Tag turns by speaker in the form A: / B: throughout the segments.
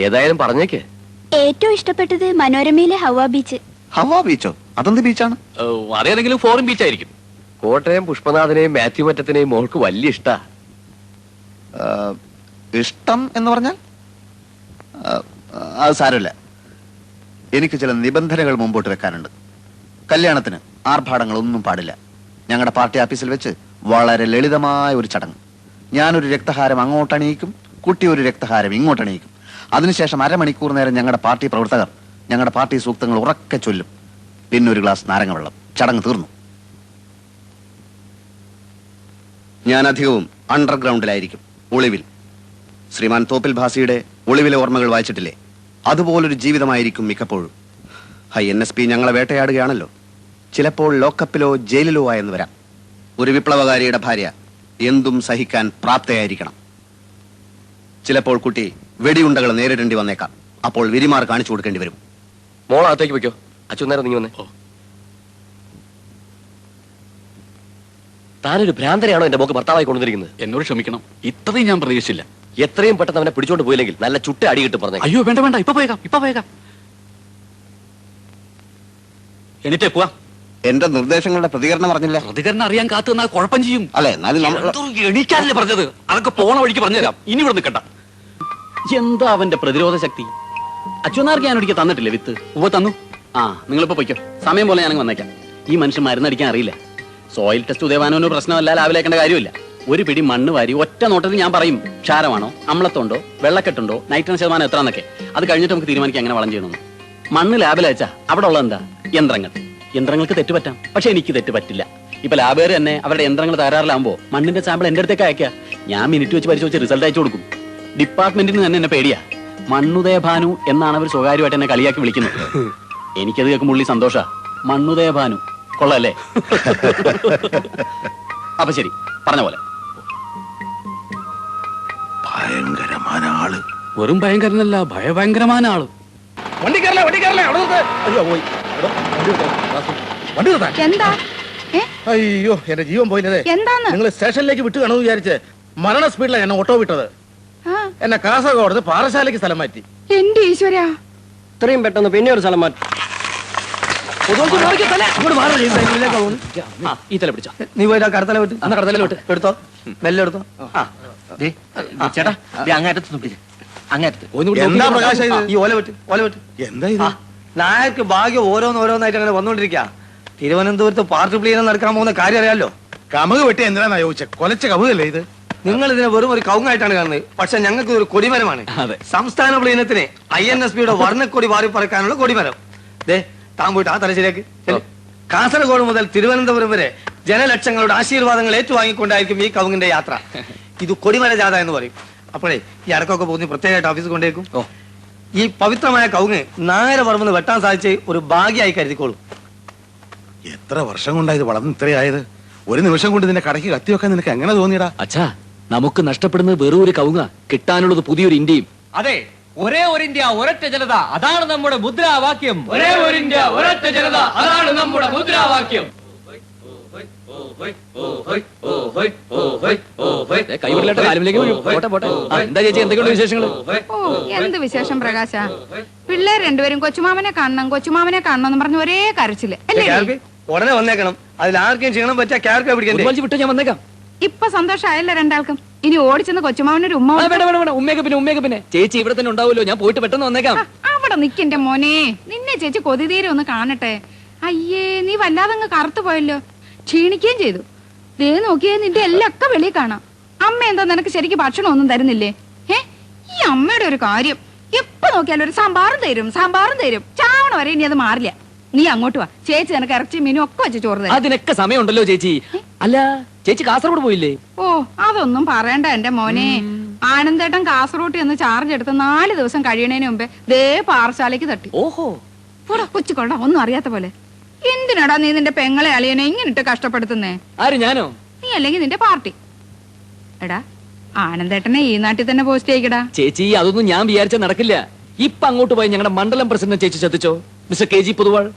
A: ഏതായാലും പറഞ്ഞേക്ക്.
B: ഏറ്റവും ഇഷ്ടപ്പെട്ടത് മനോരമയിലെ ഹവ ബീച്ച്.
C: ഹവാ ബീച്ചോ? അതെന്ത് ബീച്ചാണ്?
A: അതേതെങ്കിലും ഫോറിൻ ബീച്ച് ആയിരിക്കും. കോട്ടയം പുഷ്പനാഥനെയും മാത്യു മറ്റത്തിനെയും മോൾക്ക് വലിയ ഇഷ്ടാ.
C: ഇഷ്ടം എന്ന് പറഞ്ഞാൽ അത് സാരമില്ല. എനിക്ക് ചില നിബന്ധനകൾ മുമ്പോട്ട് വെക്കാനുണ്ട്. കല്യാണത്തിന് ആർഭാടങ്ങളൊന്നും പാടില്ല. ഞങ്ങളുടെ പാർട്ടി ഓഫീസിൽ വെച്ച് വളരെ ലളിതമായ ഒരു ചടങ്ങ്. ഞാനൊരു രക്തഹാരം അങ്ങോട്ടണിയിക്കും, കുട്ടി ഒരു രക്തഹാരം ഇങ്ങോട്ടണിയിക്കും. അതിനുശേഷം അരമണിക്കൂർ നേരം ഞങ്ങളുടെ പാർട്ടി പ്രവർത്തകർ ഞങ്ങളുടെ പാർട്ടി സൂക്തങ്ങൾ ഉറക്കെ ചൊല്ലും. പിന്നെ ഒരു ഗ്ലാസ് നാരങ്ങ വെള്ളം. ചടങ്ങ് തീർന്നു. ഞാൻ അധികവും അണ്ടർഗ്രൗണ്ടിലായിരിക്കും, ഒളിവിൽ. ശ്രീമാൻ തോപ്പിൽ ഭാസിയുടെ ഒളിവിലെ ഓർമ്മകൾ വായിച്ചിട്ടില്ലേ? അതുപോലൊരു ജീവിതമായിരിക്കും മിക്കപ്പോഴും. NSP ഞങ്ങളെ വേട്ടയാടുകയാണല്ലോ. ചിലപ്പോൾ ലോക്കപ്പിലോ ജയിലിലോ ആയെന്ന് വരാം. ഒരു വിപ്ലവകാരിയുടെ ഭാര്യ എന്തും സഹിക്കാൻ പ്രാപ്തയായിരിക്കണം. ചിലപ്പോൾ കുട്ടി വെടിയുണ്ടകൾ നേരിടേണ്ടി വന്നേക്കാം. അപ്പോൾ വിരിമാർ കാണിച്ചു കൊടുക്കേണ്ടി വരും.
A: മോളകത്തേക്ക് വെക്കോ. അച്ഛൻ നേരം നീ വന്നേ. താനൊരു ഭ്രാന്തനെയാണോ എന്റെ മോക്ക് ഭർത്താവായി കൊണ്ടുവന്നിരിക്കുന്നത്?
D: എന്നോട് ക്ഷമിക്കണം, ഇത്രയും ഞാൻ പ്രതീക്ഷിച്ചില്ല.
A: എത്രയും പെട്ടെന്ന് അവനെ പിടിച്ചോണ്ട് പോയില്ലെങ്കിൽ നല്ല ചുട്ട അടി കിട്ടും പറഞ്ഞു.
D: അയ്യോ വേണ്ട വേണ്ട, ഇപ്പൊ പോയേക്കാം. എന്നിട്ടേ പോവാ.
C: എന്റെ നിർദ്ദേശങ്ങളുടെ പ്രതികരണം പറഞ്ഞില്ല.
D: പ്രതികരണം അറിയാൻ കാത്തു നിന്നാൽ കുഴപ്പം ചെയ്യും.
C: അല്ലെ, എന്നാലും
D: എണീക്കാനല്ലേ പറഞ്ഞത്? അതൊക്കെ പോണ വഴിക്ക് പറഞ്ഞുതരാം. ഇനി ഇവിടെ നിൽക്കണ്ട. എന്താ അവന്റെ പ്രതിരോധ ശക്തി? അച്ഛനാർക്ക് ഞാൻ ഒരിക്കൽ തന്നിട്ടില്ലേ വിത്ത്? തന്നു. നിങ്ങളിപ്പോ പൊയ്ക്കോ, സമയം പോലെ ഞാനങ്ങ് വന്നേക്കാം. ഈ മനുഷ്യൻ മരുന്നടിക്കാൻ അറിയില്ല. സോയിൽ ടെസ്റ്റ് ഉദയവാനൊന്നും പ്രശ്നമല്ല, ലാവിലേക്കേണ്ട കാര്യമില്ല. ഒരു പിടി മണ്ണ് വാരി ഒറ്റ നോട്ടത്തിൽ ഞാൻ പറയും ക്ഷാരമാണോ, അമ്ലത്തുണ്ടോ, വെള്ളക്കെട്ടുണ്ടോ, നൈട്രജൻ ശതമാനം എത്രന്നൊക്കെ. അത് കഴിഞ്ഞിട്ട് നമുക്ക് തീരുമാനിക്കാം എങ്ങനെ വളം ചെയ്യണമെന്ന്. മണ്ണ് ലാബിൽ അയച്ചാ അവിടെ ഉള്ള എന്താ? യന്ത്രങ്ങൾക്ക് തെറ്റുപറ്റാം, പക്ഷെ എനിക്ക് തെറ്റ് പറ്റില്ല. ഇപ്പൊ ലാബുകാർ തന്നെ അവരുടെ യന്ത്രങ്ങൾ തകരാറിലാകുമ്പോ മണ്ണിന്റെ സാമ്പിൾ എന്റെ അടുത്തേക്ക് അയക്കുക. ഞാൻ മിനിറ്റ് വെച്ച് പരിശോധിച്ച് റിസൾട്ട് അയച്ചു കൊടുക്കും. ഡിപ്പാർട്ട്മെന്റിന് തന്നെ എന്നെ പേടിയാ. മണ്ണുദയ ഭാനു എന്നാണ് അവർ സ്വകാര്യമായിട്ട് എന്നെ കളിയാക്കി വിളിക്കുന്നത്. എനിക്കത് കേൾക്കുമ്പോൾ ഉള്ളി സന്തോഷ. മണ്ണുദയ ഭാനു കൊള്ളല്ലേ? അപ്പൊ ശരി, പറഞ്ഞ പോലെ.
C: ഭയങ്കരമായ ആള്.
D: വെറും ഭയങ്കരനല്ല, ഭയഭയങ്കരമായ ആള്.
A: വണ്ടി കയറലേ, വണ്ടി കയറലേ. അയ്യോ പോയി. വണ്ടി നിർത്താൻ.
B: എന്താ?
E: അയ്യോ, എന്റെ ജീവൻ പോയില്ലേ.
B: എന്താന്ന്?
E: നിങ്ങൾ സ്റ്റേഷനിലേക്ക് വിട്ടു കാണുമെന്ന് വിചാരിച്ച് മരണ സ്പീഡിലാണ് എന്നെ ഓട്ടോ വിട്ടത്. എന്നെ കാസർഗോഡ് പാറശാലയ്ക്ക് സ്ഥലം മാറ്റി.
B: എന്റെ ഈശ്വരാ,
A: ഇത്രയും പെട്ടെന്ന് പിന്നെ ഒരു സ്ഥലം മാറ്റി.
D: ഈ തല പിടിച്ചോ.
E: നീ പോയിട്ട് കടത്തല വിട്ട്
D: അന്ന് കടത്തല വിട്ട്
E: എടുത്തോ, മെല്ലെ എടുത്തോ.
A: ചേട്ടാ അങ്ങേറ്റത്ത് പിടിച്ച്. അങ്ങേറ്റത്ത്
E: എന്താ പ്രകാശ ഈ ഓല വിട്ട് എന്താ ഇത്? നായർക്ക് ഭാഗ്യം ഓരോന്നായിട്ട് അങ്ങനെ വന്നോണ്ടിരിക്കുക. തിരുവനന്തപുരത്ത് പാർട്ടി പ്ലീനം നടക്കാൻ പോകുന്ന കാര്യം അറിയാലോ.
C: കമുക് വെട്ടി എന്തിനാ ചോദിച്ച? കൊലച്ച കമുകല്ലേ ഇത്?
E: നിങ്ങൾ ഇതിനെ വെറും ഒരു കവുങ്ങായിട്ടാണ് കാണുന്നത്, പക്ഷെ ഞങ്ങൾക്ക് ഒരു കൊടിമരമാണ്. സംസ്ഥാന പ്ലീനത്തിന് INSPയുടെ വർണ്ണക്കൊടി വാരിപ്പറക്കാനുള്ള കൊടിമരം. താൻ പോയിട്ട് ആ തലശ്ശേരിക്ക്. കാസർഗോഡ് മുതൽ തിരുവനന്തപുരം വരെ ജനലക്ഷങ്ങളുടെ ആശീർവാദങ്ങൾ ഏറ്റുവാങ്ങിക്കൊണ്ടായിരിക്കും ഈ കവുങ്ങിന്റെ യാത്ര. ഇത് കൊടിമര ജാഥ എന്ന് പറയും. അപ്പോഴേ ഈ അടക്കമൊക്കെ പോകുന്ന പ്രത്യേകമായിട്ട് ഓഫീസിൽ കൊണ്ടേക്കും. ഈ പവിത്രമായ കവുങ്ങ് നായര പറമ്പെന്ന് വെട്ടാൻ സാധിച്ച് ഒരു ഭാഗ്യമായി കരുതിക്കോളൂ.
C: എത്ര വർഷം കൊണ്ടായത് വളർന്ന് ഇത്രയായത്? ഒരു നിമിഷം കൊണ്ട് നിന്നെ കടയ്ക്ക് കത്തിവെക്കാൻ നിനക്ക് എങ്ങനെ തോന്നിയടാ?
D: അച്ഛാ, നമുക്ക് നഷ്ടപ്പെടുന്നത് വെറും ഒരു കവുങ്ങ, കിട്ടാനുള്ളത് പുതിയൊരു ഇന്ത്യയും.
F: അതെ, ഒരേ ഒരു ഇന്ത്യ ഒരൊറ്റ ജനത, അതാണ് നമ്മുടെ മുദ്രാവാക്യം. ഒരേ ഒരു ഇന്ത്യ ഒരൊറ്റ ജനത, അതാണ് നമ്മുടെ മുദ്രാവാക്യം.
D: കൈവിടലായിട്ട് കാലുമിലേക്ക് എന്താ ചേച്ചി, എന്തൊക്കെയുള്ള വിശേഷങ്ങൾ?
G: എന്ത് വിശേഷം പ്രകാശ? പിള്ളേർ രണ്ടുപേരും കൊച്ചുമാമനെ കാണണം എന്ന് പറഞ്ഞ് ഒരേ കരച്ചില് അല്ലേ?
E: ഉടനെ വന്നേക്കണം. അതിൽ ആർക്കും ക്ഷീണം പറ്റാ ക്യാരക്ടർ പിടിക്കാൻ
D: വിട്ട് ഞാൻ വന്നേക്കാം.
G: ഇപ്പൊ സന്തോഷമായല്ലോ രണ്ടാൾക്കും. ഇനി ഓടിച്ചെന്ന് കൊച്ചുമാമനൊരു ഉമ്മ.
D: ഉമ്മയൊക്കെ പിന്നെ ചേച്ചി ഇവിടെ തന്നെ ഉണ്ടാവുമല്ലോ. ഞാൻ പോയിട്ട് പെട്ടെന്ന് വന്നേക്കാം.
G: അവിടെ നിക്കന്റെ മോനെ, നിന്നെ ചേച്ചി കൊതിതീരെ ഒന്ന് കാണട്ടെ. അയ്യേ, നീ വല്ലാതെ കറുത്തു പോയല്ലോ, ക്ഷീണിക്കുകയും ചെയ്തു. ദേ നോക്കിയേ, നിന്റെ എല്ലാം ഒക്കെ വെളിയിൽ കാണാം. അമ്മ എന്താ നിനക്ക് ശരിക്കും ഭക്ഷണം ഒന്നും തരുന്നില്ലേ? ഈ അമ്മയുടെ ഒരു കാര്യം, എപ്പോ നോക്കിയാലും ഒരു സാമ്പാറും തരും. ചാവണ വരെ ഇനി അത് മാറില്ല. നീ അങ്ങോട്ട് വാ, ചേച്ചി നിനക്ക് ഇറച്ചി മീനും ഒക്കെ വെച്ച് ചോറ് തരാം.
D: അതിനൊക്കെ സമയമുണ്ടല്ലോ ചേച്ചി. അല്ല, ചേച്ചി കാസർഗോഡ് പോയില്ലേ?
G: ഓ, അതൊന്നും പറയണ്ട എന്റെ മോനെ. ആനന്ദേട്ടൻ കാസർഗോഡ് എന്ന് ചാർജ് എടുത്ത് 4 ദിവസം കഴിയണേന് മുമ്പേ ദേ പാറശാലയ്ക്ക് തട്ടി.
D: ഓഹോ,
G: കൂടെ കൊച്ചുകൊള്ള ഒന്നും അറിയാത്ത പോലെ. എന്തിനാടാ നീ നിന്റെ പെങ്ങളെ അളിയനെ ഇങ്ങനിട്ട് കഷ്ടപ്പെടുത്തുന്നേ?
D: ആര്, ഞാനോ?
G: നീ അല്ലെങ്കിൽ നിന്റെ പാർട്ടി. എടാ, ആനന്ദേട്ടനെ ഈ നാട്ടിൽ തന്നെ പോസ്റ്റ് ചെയ്യിക്കടാ.
D: ചേച്ചി, അതൊന്നും ഞാൻ വിചാരിച്ചാൽ നടക്കില്ല. ഇപ്പൊ അങ്ങോട്ട് പോയി ഞങ്ങളുടെ മണ്ഡലം പ്രസിഡന്റ് ചേച്ചി ശ്രദ്ധിച്ചോ? മിസ്റ്റർ KG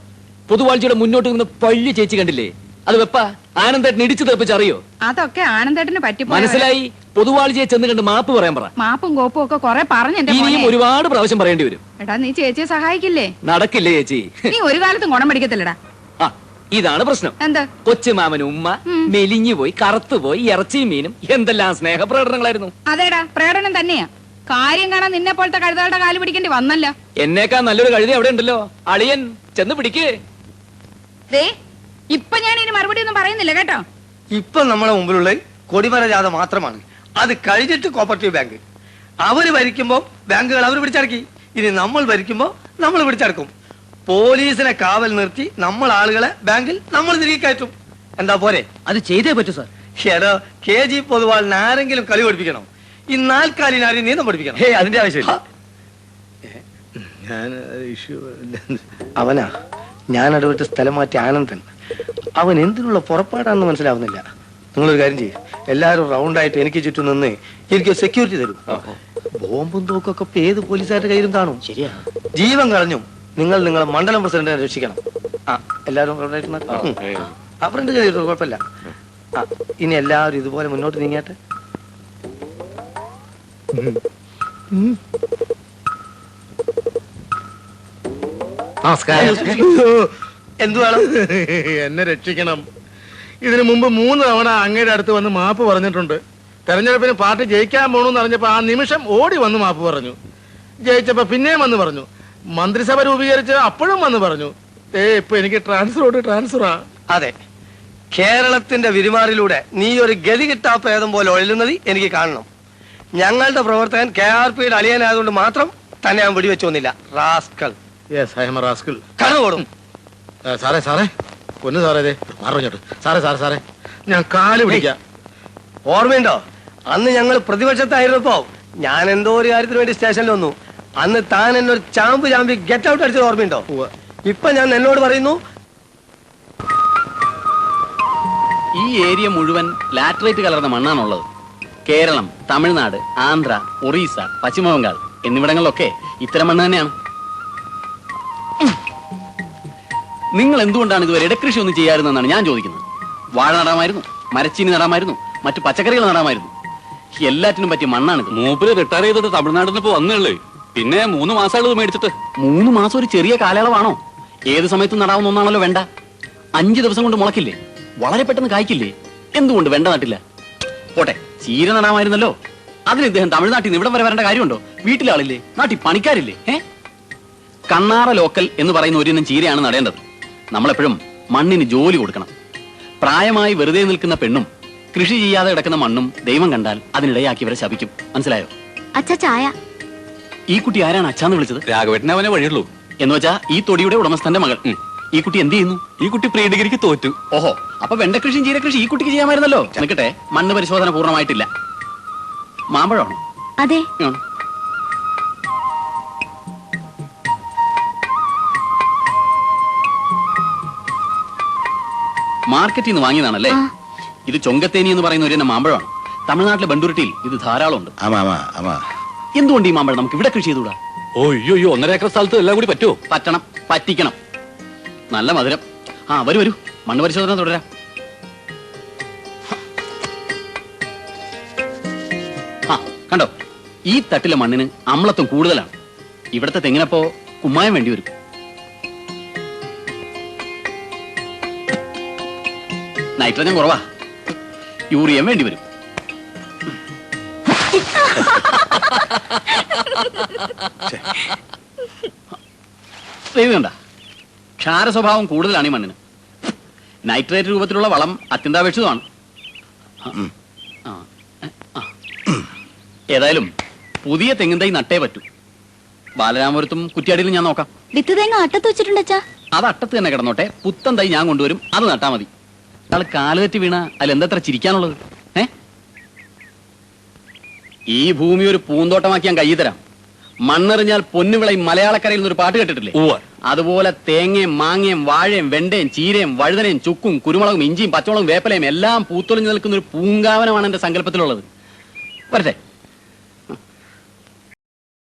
D: പൊതുവാൾജിയുടെ മുന്നോട്ട് നിന്ന് പള്ളി ചേച്ചി കണ്ടില്ലേ? അത് വെപ്പ ആനന്ദേട്ടൻ ഇടിച്ചു തെറിപ്പിച്ചറിയോ?
G: അതൊക്കെ ആനന്ദേട്ടന് പറ്റിപ്പോ
D: മനസ്സിലായി. പൊതുവാളിജിയെ ചെന്ന് കണ്ട് മാപ്പ് പറയാൻ പറ.
G: മാപ്പും കോപ്പും ഒക്കെ കൊറേ പറഞ്ഞു എന്റെ
D: ഇനിയും
G: മോനെ.
D: ഒരുപാട് പ്രാവശ്യം പറയേണ്ടി വരും.
G: എടാ നീ ചേച്ചിയെ സഹായിക്കില്ലേ?
D: നടക്കില്ലേ ചേച്ചി?
G: നീ ഒരു കാലത്തും ഗുണം പഠിക്കത്തില്ലടാ.
D: ആ ഇതാണ് പ്രശ്നം.
G: എന്താ?
D: കൊച്ചുമാമനും ഉമ്മ മെലിഞ്ഞു പോയി, കറുത്തുപോയി, ഇറച്ചിയും മീനും എന്തെല്ലാം സ്നേഹപ്രകടനങ്ങളായിരുന്നു.
G: അതേടാ പ്രകടനം തന്നെയാ. കാര്യം കാണാൻ നിന്നെ പോലത്തെ കഴുതകളുടെ കാല് പിടിക്കേണ്ടി വന്നല്ല.
D: എന്നേക്കാ നല്ലൊരു കഴുതി അവിടെ ഉണ്ടല്ലോ. അളിയൻ ചെന്ന് പിടിക്കേ.
G: ദേ ഇപ്പൊ ഞാൻ ഇനി മറുപടി ഒന്നും പറയുന്നില്ല കേട്ടോ.
E: ഇപ്പൊ നമ്മളെ മുമ്പിലുള്ള കൊടിമര ജാഥ മാത്രമാണ്. അത് കഴിഞ്ഞിട്ട് കോപ്പറേറ്റീവ് ബാങ്ക്. അവര് ഭരിക്കുമ്പോ ബാങ്കുകൾ അവർ പിടിച്ചടക്കി. ഇനി നമ്മൾ ഭരിക്കുമ്പോ നമ്മൾ പിടിച്ചടക്കും. പോലീസിനെ കാവൽ നിർത്തി നമ്മൾ ആളുകളെ ബാങ്കിൽ നമ്മൾ തിരികെ കയറ്റും. എന്താ പോരെ?
F: അത് ചെയ്തേ പറ്റൂ സാർ.
E: എടോ KG പൊതുവാളിന് ആരെങ്കിലും കളി പഠിപ്പിക്കണം. ഈ നാൽക്കാലിനാരും നീന്തം പഠിപ്പിക്കണം.
A: അതിന്റെ ആവശ്യമില്ല.
E: അവനാ ഞാൻ ഇടപെട്ട് സ്ഥലം മാറ്റി ആനന്ദൻ. അവൻ എന്തിനുള്ള പുറപ്പാടാണെന്ന് മനസ്സിലാവുന്നില്ല. നിങ്ങളൊരു കാര്യം ചെയ്യും, എല്ലാവരും റൗണ്ടായിട്ട് എനിക്ക് ചുറ്റും നിന്ന് എനിക്ക് സെക്യൂരിറ്റി തരും. ബോംബും തോക്കൊക്കെ ഇപ്പൊ ഏത് പോലീസുകാരുടെ കയ്യിലും കാണും. ശരിയാ. ജീവൻ കളഞ്ഞു നിങ്ങൾ നിങ്ങളെ മണ്ഡലം പ്രസിഡന്റിനെ രക്ഷിക്കണം. ആ എല്ലാവരും റൗണ്ടായിട്ട് അവരുടെ കയ്യിൽ കുഴപ്പമില്ല. ആ ഇനി എല്ലാവരും ഇതുപോലെ മുന്നോട്ട് നീങ്ങിയാട്ടെ.
H: നമസ്കാരം.
E: എന്തു വേണം?
H: എന്നെ രക്ഷിക്കണം. ഇതിനു മുമ്പ് 3 തവണ അങ്ങയുടെ അടുത്ത് വന്ന് മാപ്പ് പറഞ്ഞിട്ടുണ്ട്. തെരഞ്ഞെടുപ്പിന് പാർട്ടി ജയിക്കാൻ പോണെന്ന് അറിഞ്ഞപ്പോ ആ നിമിഷം ഓടി വന്ന് മാപ്പ് പറഞ്ഞു. ജയിച്ചപ്പോ പിന്നെയും വന്ന് പറഞ്ഞു. മന്ത്രിസഭ രൂപീകരിച്ച് അപ്പോഴും വന്ന് പറഞ്ഞു. ഇപ്പൊ എനിക്ക് ട്രാൻസ്ഫറാ.
E: അതെ, കേരളത്തിന്റെ വിരുമാറിലൂടെ നീ ഒരു ഗതി കിട്ടാ പ്രേതം പോലെ ഒഴുകുന്നത് എനിക്ക് കാണണം. ഞങ്ങളുടെ പ്രവർത്തകൻ KRPയുടെ അളിയനായതുകൊണ്ട് മാത്രം തന്നെ ഞാൻ വെടിവെച്ചൊന്നില്ല. Rascal.
H: Yes, I am a rascal.
E: കണ്ണുപോടും.
H: സാറേ ഒന്ന് സാറേ പറഞ്ഞോട്ട്. സാറേ ഞാൻ കാല് പിടിക്കാം.
E: ഓർമ്മയുണ്ടോ അന്ന് ഞങ്ങൾ പ്രതിപക്ഷത്തായിരുന്നപ്പോ ഞാൻ എന്തോ ഒരു കാര്യത്തിന് വേണ്ടി സ്റ്റേഷനിൽ വന്നു. അന്ന് താൻ എന്നൊരു ചാമ്പി ഗെറ്റ് ഔട്ട് അടിച്ചത് ഓർമ്മയുണ്ടോ? ഇപ്പൊ ഞാൻ എന്നോട് പറയുന്നു
D: ഈ ഏരിയ മുഴുവൻ ലാറ്ററൈറ്റ് കലർന്ന മണ്ണാണുള്ളത്. കേരളം, തമിഴ്നാട്, ആന്ധ്ര, ഒറീസ, പശ്ചിമബംഗാൾ എന്നിവിടങ്ങളിലൊക്കെ ഇത്തരം മണ്ണ് തന്നെയാണ്. നിങ്ങൾ എന്തുകൊണ്ടാണ് ഇതുവരെ ഇടക്കൃഷി ഒന്നും ചെയ്യാറുതെന്നാണ് ഞാൻ ചോദിക്കുന്നത്. വാഴ നടാമായിരുന്നു, മരച്ചീനി നടാമായിരുന്നു, മറ്റു പച്ചക്കറികൾ നടാമായിരുന്നു. എല്ലാറ്റിനും പറ്റിയ മണ്ണാണിത്.
I: മൂപ്പര് റിട്ടയർ ചെയ്തിട്ട് തമിഴ്നാട്ടിൽ നിന്ന് ഇപ്പൊ വന്നേ. പിന്നെ 3 മാസമായിട്ട് മേടിച്ചിട്ട്.
D: 3 മാസം ഒരു ചെറിയ കാലയളവാണോ? ഏത് സമയത്തും നടാവുന്ന ഒന്നാണല്ലോ വെണ്ട. 5 ദിവസം കൊണ്ട് മുളക്കില്ലേ? വളരെ പെട്ടെന്ന് കായ്ക്കില്ലേ? എന്തുകൊണ്ട് വെണ്ട നട്ടില്ല? പോട്ടെ, ചീര നടാമായിരുന്നല്ലോ. അതിന് ഇദ്ദേഹം തമിഴ്നാട്ടിൽ നിന്ന് ഇവിടം വരെ വരേണ്ട കാര്യമുണ്ടോ? വീട്ടിലെ ആളില്ലേ? നാട്ടിൽ പണിക്കാരില്ലേ? കണ്ണാറ ലോക്കൽ എന്ന് പറയുന്ന ഒരിനം ചീരയാണ് നടേണ്ടത്. നമ്മളെപ്പോഴും മണ്ണിന് ജോലി കൊടുക്കണം. പ്രായമായി വെറുതെ നിൽക്കുന്ന പെണ്ണും കൃഷി ചെയ്യാതെ കിടക്കുന്ന മണ്ണും ദൈവം കണ്ടാൽ അതിനിടയാക്കിയവരെ ശപിക്കും. മനസ്സിലായോ?
B: അച്ഛ ചായ.
D: ഈ കുട്ടി ആരാണ് അച്ഛാന്ന് വിളിച്ചത്?
I: രാഘവേട്ടനെ അവനെ വഴിയുള്ളൂ.
D: എന്ന് വെച്ചാ ഈ തൊടിയുടെ ഉടമസ്ഥന്റെ മകൾ. ഈ കുട്ടി എന്ത് ചെയ്യുന്നു?
I: ഈ കുട്ടി പ്രീ ഡിഗ്രിക്ക് തോറ്റു.
D: ഓഹോ, അപ്പൊ വെണ്ടകൃഷിയും ചീരകൃഷി ഈ കുട്ടിക്ക് ചെയ്യാമായിരുന്നല്ലോ. നിൽക്കട്ടെ, മണ്ണ് പരിശോധന പൂർണ്ണമായിട്ടില്ല. മാമ്പഴമാണോ?
B: അതെ.
D: മാർക്കറ്റിൽ നിന്ന് വാങ്ങിയതാണല്ലേ? ഇത് ചൊങ്കത്തേനി എന്ന് പറയുന്ന ഒരു മാമ്പഴമാണ്. തമിഴ്നാട്ടിലെ ബണ്ടുരുട്ടിയിൽ ഇത് ധാരാളം ഉണ്ട്. എന്തുകൊണ്ട് ഈ മാമ്പഴം നമുക്ക് ഇവിടെ കൃഷി ചെയ്തുകൂടാ?
I: ഓയ്യോ 1.5 ഏക്കർ സ്ഥലത്ത് എല്ലാം കൂടി പറ്റുമോ?
D: പറ്റണം, പറ്റിക്കണം. നല്ല മധുരം. വരൂ മണ്ണ് പരിശോധന തുടരാം. കണ്ടോ, ഈ തട്ടിലെ മണ്ണിന് അമ്ലത്വം കൂടുതലാണ്. ഇവിടത്തെ തെങ്ങിനപ്പോ കുമ്മായം വേണ്ടി വരും. നൈട്രജൻ കുറവാ, യൂറിയം വേണ്ടി വരും. കണ്ട, ക്ഷാര സ്വഭാവം കൂടുതലാണ് ഈ മണ്ണിന്. നൈട്രേറ്റ് രൂപത്തിലുള്ള വളം അത്യന്താപേക്ഷിതമാണ്. ഏതായാലും പുതിയ തെങ്ങിൻ തൈ നട്ടേ പറ്റൂ. ബാലരാമപുരത്തും കുറ്റിയാടിയിലും ഞാൻ നോക്കാം.
B: വിത്ത് തേങ്ങ അട്ടത്ത് വെച്ചിട്ടുണ്ടച്ചാ?
D: അത് അട്ടത്ത് തന്നെ കിടന്നോട്ടെ. പുത്തൻ തൈ ഞാൻ കൊണ്ടുവരും, അത് നട്ടാ മതി. ആള് കാലുതെറ്റി വീണ അതിലെന്തത്ര ചിരിക്കാനുള്ളത്? ഈ ഭൂമി ഒരു പൂന്തോട്ടമാക്കി ഞാൻ കയ്യിൽ തരാം. മണ്ണെറിഞ്ഞാൽ പൊന്നുവിളയും മലയാളക്കരയിൽ നിന്നൊരു പാട്ട് കേട്ടിട്ടില്ലേ? അതുപോലെ തേങ്ങയും മാങ്ങയും വാഴയും വെണ്ടയും ചീരയും വഴുതനയും ചുക്കും കുരുമുളകും ഇഞ്ചിയും പച്ചമുളകും വേപ്പലയും എല്ലാം പൂത്തൊളിഞ്ഞു നിൽക്കുന്ന ഒരു പൂങ്കാവനമാണ് എന്റെ സങ്കല്പത്തിലുള്ളത്. വരട്ടെ.